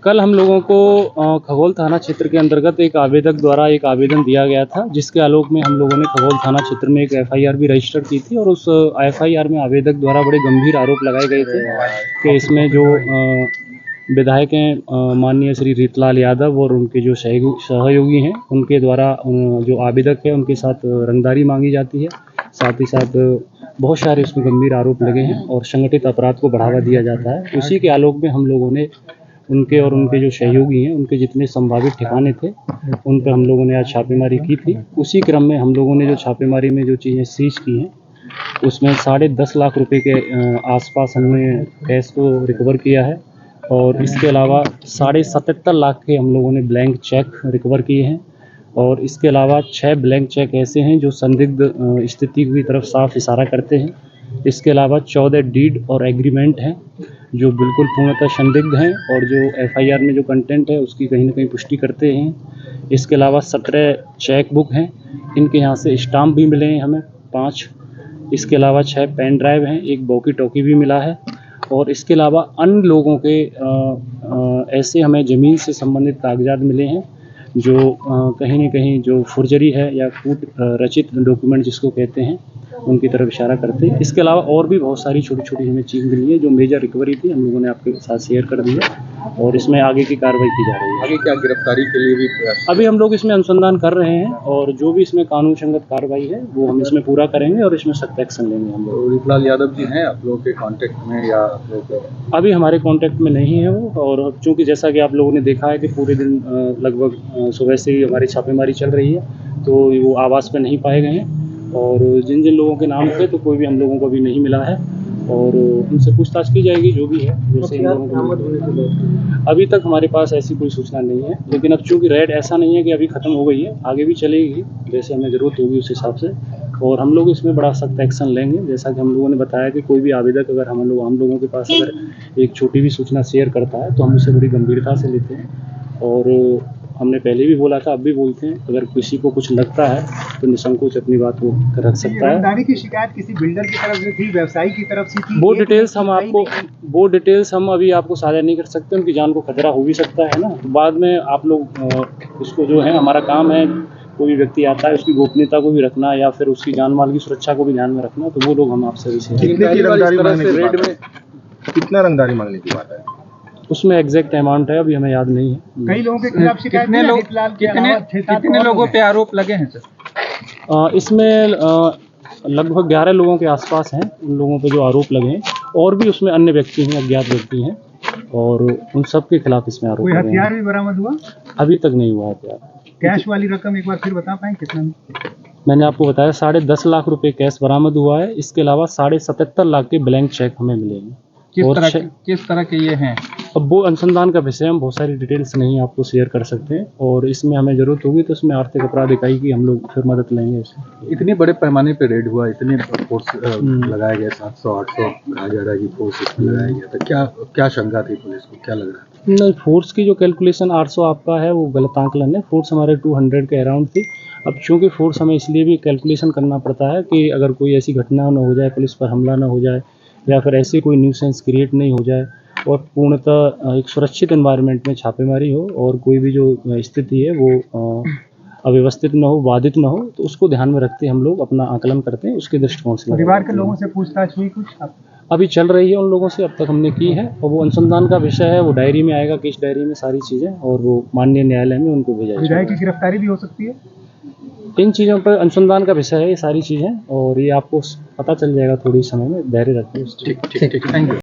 कल हम लोगों को खगौल थाना क्षेत्र के अंतर्गत एक आवेदक द्वारा एक आवेदन दिया गया था, जिसके आलोक में हम लोगों ने खगौल थाना क्षेत्र में एक एफआईआर भी रजिस्टर की थी। और उस एफआईआर में आवेदक द्वारा बड़े गंभीर आरोप लगाए गए थे कि इसमें जो विधायक हैं माननीय श्री रीतलाल यादव और उनके जो सहयोगी हैं, उनके द्वारा जो आवेदक है उनके साथ रंगदारी मांगी जाती है। साथ ही साथ बहुत सारे इसमें गंभीर आरोप लगे हैं और संगठित अपराध को बढ़ावा दिया जाता है। उसी के आलोक में हम लोगों ने उनके और उनके जो सहयोगी हैं, उनके जितने संभावित ठिकाने थे, उन पर हम लोगों ने आज छापेमारी की थी। उसी क्रम में हम लोगों ने जो छापेमारी में जो चीज़ें सीज की हैं, उसमें 10.5 लाख रुपए के आसपास हमने कैश को रिकवर किया है। और इसके अलावा 77.5 लाख के हम लोगों ने ब्लैंक चेक रिकवर किए हैं। और इसके अलावा 6 ब्लैंक चेक ऐसे हैं जो संदिग्ध स्थिति की तरफ साफ इशारा करते हैं। इसके अलावा 14 डीड और एग्रीमेंट हैं जो बिल्कुल पूर्णतः संदिग्ध हैं और जो एफआईआर में जो कंटेंट है उसकी कहीं ना कहीं पुष्टि करते हैं। इसके अलावा 17 चेक बुक हैं, इनके यहाँ से स्टाम्प भी मिले हैं हमें 5। इसके अलावा 6 पेन ड्राइव हैं, एक वॉकी टॉकी भी मिला है। और इसके अलावा अन्य लोगों के ऐसे हमें ज़मीन से संबंधित कागजात मिले हैं जो कहीं न कहीं जो फुर्जरी है या कूट रचित डॉक्यूमेंट जिसको कहते हैं, उनकी तरफ इशारा करते हैं। इसके अलावा और भी बहुत सारी छोटी-छोटी हमें चीज़ मिली है जो मेजर रिकवरी थी, हम लोगों ने आपके साथ शेयर कर दी है और इसमें आगे की कार्रवाई की जा रही है। आगे क्या गिरफ्तारी के लिए भी प्रयास? अभी हम लोग इसमें अनुसंधान कर रहे हैं और जो भी इसमें कानून संगत कार्रवाई है वो हम इसमें पूरा करेंगे और इसमें सख्त एक्शन लेंगे हम लोग। रीतलाल यादव जी हैं आप लोगों के कांटेक्ट में या आप लोग? अभी हमारे कांटेक्ट में नहीं है वो। और चूँकि जैसा कि आप लोगों ने देखा है कि पूरे दिन लगभग सुबह से ही हमारी छापेमारी चल रही है, तो वो आवास पे नहीं पाए गए हैं। और जिन जिन लोगों के नाम थे तो कोई भी हम लोगों को अभी नहीं मिला है और उनसे पूछताछ की जाएगी जो भी है। जैसे इन लोगों को अभी तक हमारे पास ऐसी कोई सूचना नहीं है, लेकिन अब चूँकि रेड ऐसा नहीं है कि अभी ख़त्म हो गई है, आगे भी चलेगी जैसे हमें ज़रूरत होगी उस हिसाब से। और हम लोग इसमें बड़ा सख्त एक्शन लेंगे। जैसा कि हम लोगों ने बताया कि कोई भी आवेदक अगर हम लोगों के पास अगर एक छोटी भी सूचना शेयर करता है तो हम उसे बड़ी गंभीरता से लेते हैं। और हमने पहले भी बोला था, अब भी बोलते हैं, अगर किसी को कुछ लगता है तो निसंकोच अपनी बात वो रख सकता है। रंगदारी की शिकायत किसी बिल्डर की तरफ से थी, व्यवसायी की तरफ से थी? वो डिटेल्स हम अभी आपको साझा नहीं कर सकते, उनकी जान को खतरा हो भी सकता है ना। तो बाद में आप लोग इसको जो है, हमारा काम है कोई भी व्यक्ति आता है उसकी गोपनीयता को भी रखना या फिर उसकी जान माल की सुरक्षा को भी ध्यान में रखना, तो वो लोग हम आपसे कितना रंगदारी मांगने की बात है? उसमें एग्जैक्ट अमाउंट है अभी हमें याद नहीं है। कई लोगों के खिलाफ शिकायत कितने लोगों पे आरोप लगे हैं सर? इसमें लगभग 11 लोगों के आसपास हैं उन लोगों पे जो आरोप लगे हैं। और भी उसमें अन्य व्यक्ति हैं, अज्ञात व्यक्ति हैं, और उन सब के खिलाफ इसमें आरोप लगे हैं। हथियार भी बरामद हुआ? अभी तक नहीं हुआ हथियार। कैश वाली रकम एक बार फिर बता पाएं कितना? मैंने आपको बताया 10.5 लाख रुपए कैश बरामद हुआ है। इसके अलावा 77.5 लाख के ब्लैंक चेक हमें मिले हैं। किस तरह के ये हैं? अब वो अनुसंधान का विषय, हम बहुत सारी डिटेल्स नहीं आपको शेयर कर सकते हैं और इसमें हमें ज़रूरत होगी तो इसमें आर्थिक अपराध इकाई की हम लोग फिर मदद लेंगे इसमें। इतने बड़े पैमाने पे रेड हुआ, इतने फोर्स लगाया गया, 700-800 कहा जा रहा है कि फोर्स इसमें लगाया गया, तो क्या शंका थी पुलिस को, क्या लग रहा है? नहीं, फोर्स की जो कैलकुलेशन 800 आपका है वो गलत आंकलन है। फोर्स हमारे 200 के अराउंड थी। अब चूँकि फोर्स हमें इसलिए भी कैलकुलेशन करना पड़ता है कि अगर कोई ऐसी घटना न हो जाए, पुलिस पर हमला न हो जाए या फिर ऐसी कोई न्यूसेंस क्रिएट नहीं हो जाए और पूर्णतः एक सुरक्षित एनवायरनमेंट में छापेमारी हो और कोई भी जो स्थिति है वो अव्यवस्थित न हो, बाधित न हो, तो उसको ध्यान में रखते हम लोग अपना आकलन करते हैं। उसके दृष्टिकोण से परिवार के लोगों से पूछताछ हुई कुछ? अभी चल रही है उन लोगों से, अब तक हमने की है और वो अनुसंधान का विषय है, वो डायरी में आएगा, केस डायरी में सारी चीज़ें, और वो माननीय न्यायालय में उनको भेजा जाएगा। विधायक की गिरफ्तारी भी हो सकती है? इन चीज़ों पर अनुसंधान का विषय है ये सारी चीज़ें, और ये आपको पता चल जाएगा थोड़ी समय में। धैर्य रखिए। ठीक, थैंक यू।